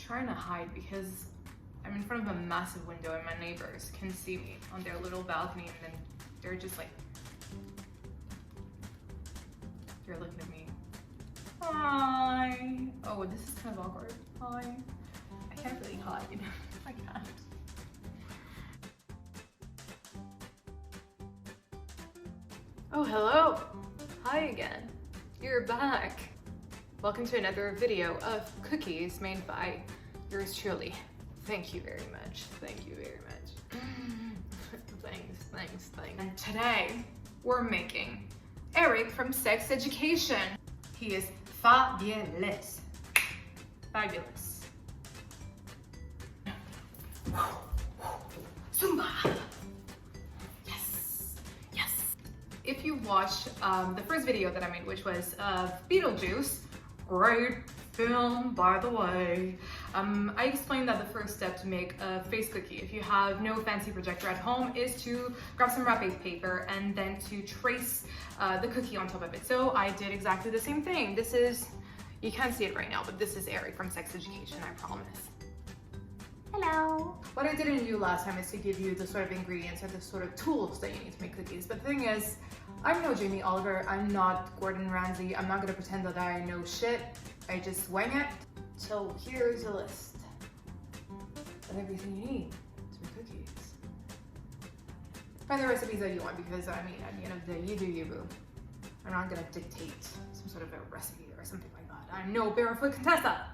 trying to hide because I'm in front of a massive window and my neighbors can see me on their little balcony, and then they're just like, they're looking at me. Hi. Oh, this is kind of awkward. Hi. I can't really hide. I can't. Oh, hello. Hi again. You're back. Welcome to another video of cookies made by yours truly. Thank you very much. Thank you very much. Thanks. And today we're making Eric from Sex Education. He is fabulous. Fabulous. Zumba. Yes. If you watched the first video that I made, which was of Beetlejuice, great film, by the way. I explained that the first step to make a face cookie, if you have no fancy projector at home, is to grab some wrapping paper and then to trace the cookie on top of it. So I did exactly the same thing. This is, you can't see it right now, but this is Eric from Sex Education, I promise. Hello. What I didn't do last time is to give you the sort of ingredients or the sort of tools that you need to make cookies. But the thing is, I'm no Jamie Oliver, I'm not Gordon Ramsay, I'm not gonna pretend that I know shit. I just wing it. So here's a list of everything you need to make cookies. Find the recipes that you want, because I mean, at the end of the day, you do you, boo. I'm not gonna dictate some sort of a recipe or something like that. I'm no Barefoot Contessa.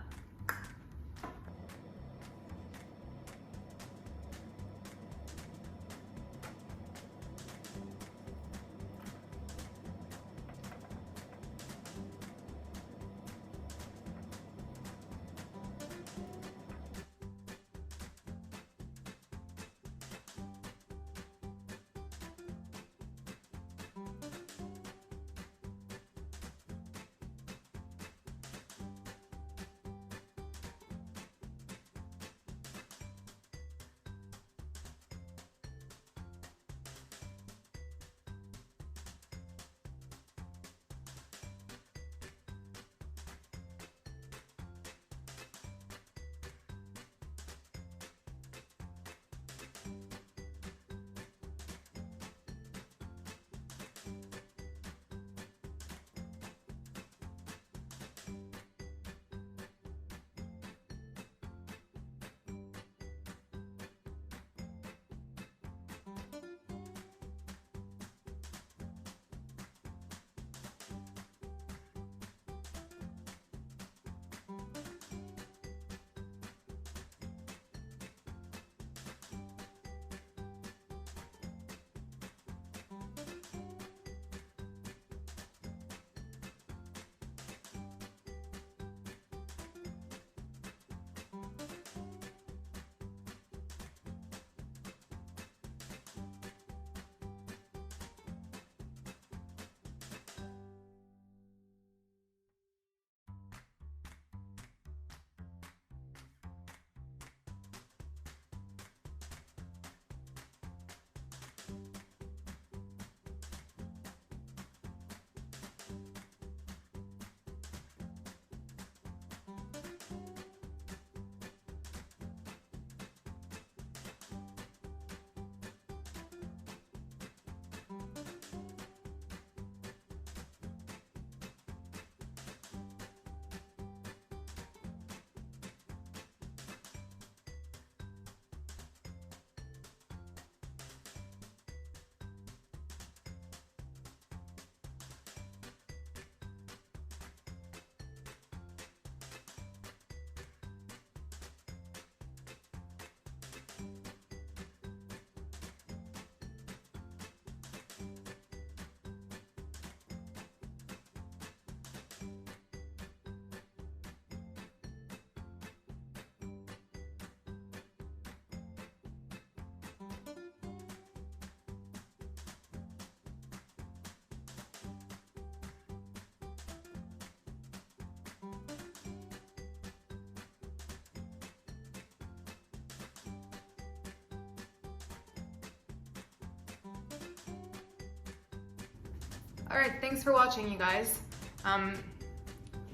All right, thanks for watching, you guys.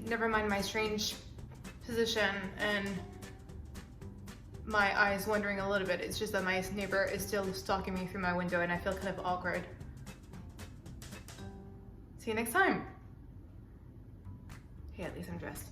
Never mind my strange position and my eyes wandering a little bit. It's just that my neighbor is still stalking me through my window and I feel kind of awkward. See you next time. Hey, at least I'm dressed.